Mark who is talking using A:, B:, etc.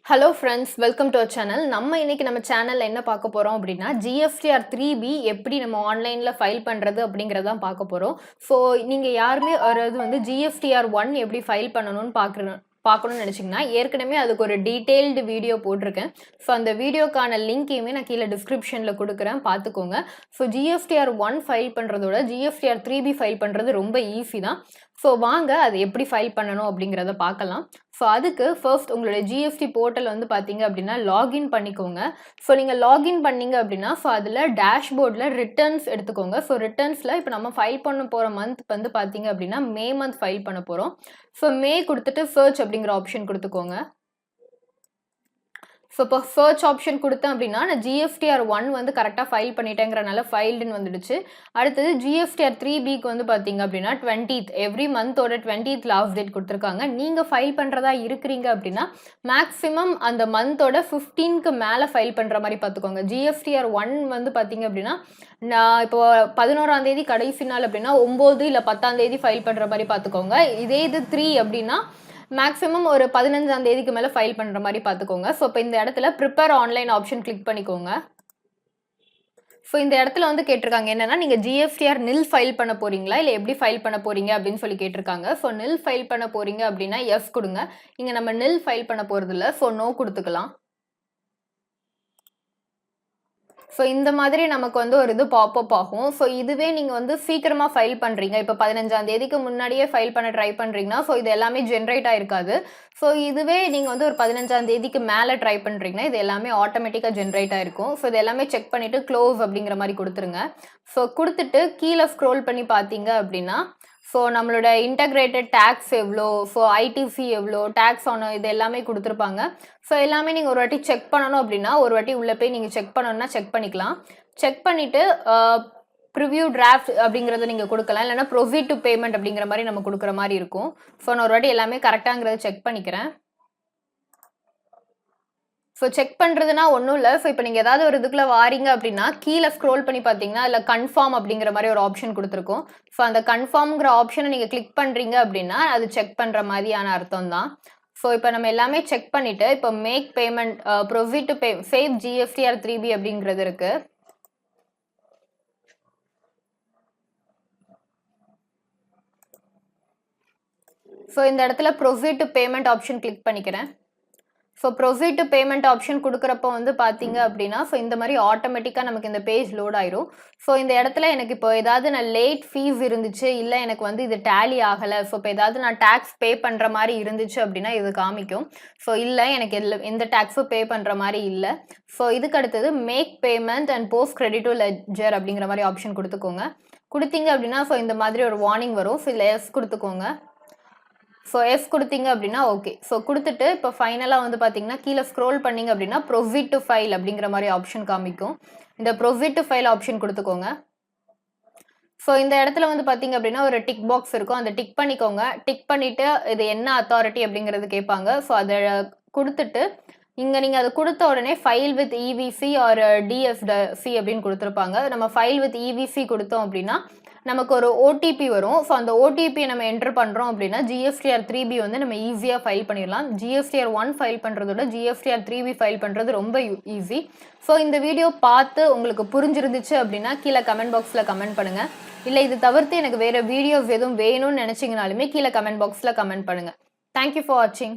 A: Hello friends, welcome to our channel. நம்ம சேனல்ல என்ன பார்க்க போறோம் அப்படின்னா, GSTR 3B எப்படி நம்ம ஆன்லைன்ல ஃபைல் பண்றது அப்படிங்கிறத தான் பார்க்க போறோம். ஸோ நீங்க யாருமே GSTR 1 எப்படி ஃபைல் பண்ணணும்னு பார்க்கணும்னு நினைச்சீங்கன்னா, ஏற்கனவே அதுக்கு ஒரு டீடைல்டு வீடியோ போட்டிருக்கேன். ஸோ அந்த வீடியோக்கான லிங்கையுமே நான் கீழே டிஸ்கிரிப்ஷன்ல கொடுக்குறேன், பார்த்துக்கோங்க. ஸோ GSTR 1 ஃபைல் பண்றதோட GSTR 3B ஃபைல் பண்றது ரொம்ப ஈஸி தான். ஸோ வாங்க அதை எப்படி ஃபைல் பண்ணணும் அப்படிங்கிறத பார்க்கலாம். ஸோ அதுக்கு ஃபர்ஸ்ட் உங்களுடைய ஜிஎஸ்டி போர்ட்டல் பார்த்தீங்க அப்படின்னா லாகின் பண்ணிக்கோங்க. ஸோ நீங்கள் லாகின் பண்ணீங்க அப்படின்னா ஸோ அதில் டேஷ்போர்டில் ரிட்டர்ன்ஸ் எடுத்துக்கோங்க. ஸோ ரிட்டர்ன்ஸில் இப்போ நம்ம ஃபைல் பண்ண போகிற மந்த் பார்த்தீங்க அப்படின்னா மே மந்த் ஃபைல் பண்ண போகிறோம். ஸோ மே கொடுத்துட்டு சர்ச் அப்படிங்கிற ஆப்ஷன் கொடுத்துக்கோங்க. ஸோ இப்போ சர்ச் ஆப்ஷன் கொடுத்தேன் அப்படின்னா நான் GSTR 1 கரெக்டாக ஃபைல் பண்ணிட்டேங்கிறனால ஃபைல்டுன்னு வந்துடுச்சு. அடுத்தது GSTR 3Bக்கு பார்த்தீங்க அப்படின்னா 20th every மந்தோட 20th last date கொடுத்துருக்காங்க. நீங்கள் ஃபைல் பண்ணுறதா இருக்கிறீங்க அப்படின்னா மேக்ஸிமம் அந்த மந்தோட 15க்கு மேலே ஃபைல் பண்ணுற மாதிரி பார்த்துக்கோங்க. GSTR 1 பார்த்தீங்க அப்படின்னா நான் இப்போ 11ஆம் தேதி கடைசி நாள் அப்படின்னா 9 இல்லை 10ஆம் தேதி ஃபைல் பண்ணுற மாதிரி பார்த்துக்கோங்க. இதே இது 3 அப்படின்னா மேக்ஸிமம் ஒரு 15ஆம் தேதிக்கு மேலே ஃபைல் பண்ணுற மாதிரி பார்த்துக்கோங்க. ஸோ இப்போ இந்த இடத்துல ப்ரிப்பேர் ஆன்லைன் ஆப்ஷன் கிளிக் பண்ணிக்கோங்க. ஸோ இந்த இடத்துல கேட்டிருக்காங்க என்னன்னா நீங்கள் GSTR நில் ஃபைல் பண்ண போறீங்களா இல்லை எப்படி ஃபைல் பண்ண போறீங்க அப்படின்னு சொல்லி கேட்டிருக்காங்க. ஸோ நில் ஃபைல் பண்ண போறீங்க அப்படின்னா எஸ் கொடுங்க. இங்கே நம்ம நில் ஃபைல் பண்ண போகிறது இல்லை, ஸோ நோ கொடுத்துக்கலாம். ஸோ இந்த மாதிரி நமக்கு ஒரு இது பாப்அப் ஆகும். ஸோ இதுவே நீங்கள் சீக்கிரமாக ஃபைல் பண்ணுறீங்க, இப்போ 15ஆம் தேதிக்கு முன்னாடியே ஃபைல் பண்ண ட்ரை பண்ணுறீங்கன்னா ஸோ இது எல்லாமே ஜென்ரேட் ஆகிருக்காது. ஸோ இதுவே நீங்கள் ஒரு 15ஆம் தேதிக்கு மேலே ட்ரை பண்ணுறீங்கன்னா இது எல்லாமே ஆட்டோமேட்டிக்காக ஜென்ரேட் ஆகிருக்கும். ஸோ இது எல்லாமே செக் பண்ணிவிட்டு க்ளோஸ் அப்படிங்கிற மாதிரி கொடுத்துருங்க. ஸோ கொடுத்துட்டு கீழே ஸ்க்ரோல் பண்ணி பார்த்தீங்க அப்படின்னா ஸோ நம்மளோட இன்டகிரேட்டட் டேக்ஸ் எவ்வளோ, ஸோ ஐடிசி எவ்வளோ, டேக்ஸ் ஆன் இது எல்லாமே கொடுத்துருப்பாங்க. ஸோ எல்லாமே நீங்கள் ஒரு வாட்டி செக் பண்ணணும் அப்படின்னா ஒரு வாட்டி உள்ளே போய் நீங்கள் செக் பண்ணணும்னா செக் பண்ணிக்கலாம். செக் பண்ணிவிட்டு ப்ரிவ்யூ டிராஃப்ட் அப்படிங்கிறத நீங்கள் கொடுக்கலாம், இல்லைனா ப்ரொசீட் டு பேமெண்ட் அப்படிங்கிற மாதிரி நம்ம கொடுக்குற மாதிரி இருக்கும். ஸோ நான் ஒரு வாட்டி எல்லாமே கரெக்டாங்கிறத செக் பண்ணிக்கிறேன். ஸோ செக் பண்ணுறதுனா ஒன்றும் இல்லை. ஸோ இப்போ நீங்கள் ஏதாவது ஒரு இதுக்குள்ளே வாரீங்க அப்படின்னா கீழே ஸ்க்ரோல் பண்ணி பார்த்தீங்கன்னா அதில் கன்ஃபார்ம் அப்படிங்கிற மாதிரி ஒரு ஆப்ஷன் கொடுத்துருக்கோம். ஸோ அந்த கன்ஃபார்ம்ங்கிற ஆப்ஷனை நீங்கள் கிளிக் பண்ணுறீங்க அப்படின்னா அது செக் பண்ணுற மாதிரியான அர்த்தம் தான். ஸோ இப்போ நம்ம எல்லாமே செக் பண்ணிவிட்டு இப்போ make payment proceed to save GSTR 3B அப்படிங்கிறது இருக்குது. ஸோ இந்த இடத்துல proceed to payment option click பண்ணிக்கிறேன். So proceed to payment option கொடுக்குறப்போ பார்த்தீங்க அப்படின்னா ஸோ இந்த மாதிரி ஆட்டோமேட்டிக்காக நமக்கு இந்த பேஜ் லோட் ஆயிரும். ஸோ இந்த இடத்துல எனக்கு இப்போ ஏதாவது நான் லேட் ஃபீஸ் இருந்துச்சு, இல்லை எனக்கு இது டேலி ஆகலை, ஸோ இப்போ ஏதாவது நான் டேக்ஸ் பே பண்ணுற மாதிரி இருந்துச்சு அப்படின்னா இது காமிக்கும். ஸோ இல்லை எனக்கு எந்த டேக்ஸும் பே பண்ணுற மாதிரி இல்லை. ஸோ இதுக்கு அடுத்தது make payment and post credit to ledger அப்படிங்கிற மாதிரி ஆப்ஷன் கொடுத்துக்கோங்க. கொடுத்தீங்க அப்படின்னா ஸோ இந்த மாதிரி ஒரு வார்னிங் வரும். ஸோ இதில் எஸ் கொடுத்துக்கோங்க. ஸோ எஸ் கொடுத்தீங்க அப்படின்னா ஓகே. ஸோ கொடுத்துட்டு இப்போ ஃபைனலாக பார்த்தீங்கன்னா கீழே ஸ்க்ரோல் பண்ணிங்க அப்படின்னா ப்ரொசீட் டு ஃபைல் அப்படிங்கிற மாதிரி ஆப்ஷன் காமிக்கும். இந்த ப்ரொசீட் டு ஃபைல் ஆப்ஷன் கொடுத்துக்கோங்க. ஸோ இந்த இடத்துல பார்த்தீங்க அப்படின்னா ஒரு டிக் பாக்ஸ் இருக்கும், அந்த டிக் பண்ணிக்கோங்க. டிக் பண்ணிவிட்டு இது என்ன அத்தாரிட்டி அப்படிங்கிறது கேட்பாங்க. ஸோ அதை கொடுத்துட்டு இங்கே நீங்கள் அதை கொடுத்த உடனே file with EVC or DFC அப்படின்னு கொடுத்துருப்பாங்க. நம்ம ஃபைல் வித் EVC கொடுத்தோம் அப்படின்னா நமக்கு ஒரு OTP வரும். ஸோ அந்த OTPயை நம்ம என்டர் பண்ணுறோம் அப்படின்னா GSTR 3B நம்ம ஈஸியாக ஃபைல் பண்ணிடலாம். GSTR 1 ஃபைல் பண்ணுறதோட GSTR 3B ஃபைல் பண்ணுறது ரொம்ப ஈஸி. ஸோ இந்த வீடியோ பார்த்து உங்களுக்கு புரிஞ்சிருந்துச்சு அப்படின்னா கீழே கமெண்ட் பாக்ஸில் கமெண்ட் பண்ணுங்கள். இல்லை இது தவிர்த்து எனக்கு வேறு வீடியோஸ் எதுவும் வேணும்னு நினச்சிங்கனாலுமே கீழே கமெண்ட் பாக்ஸில் கமெண்ட் பண்ணுங்கள். தேங்க்யூ ஃபார் வாட்சிங்.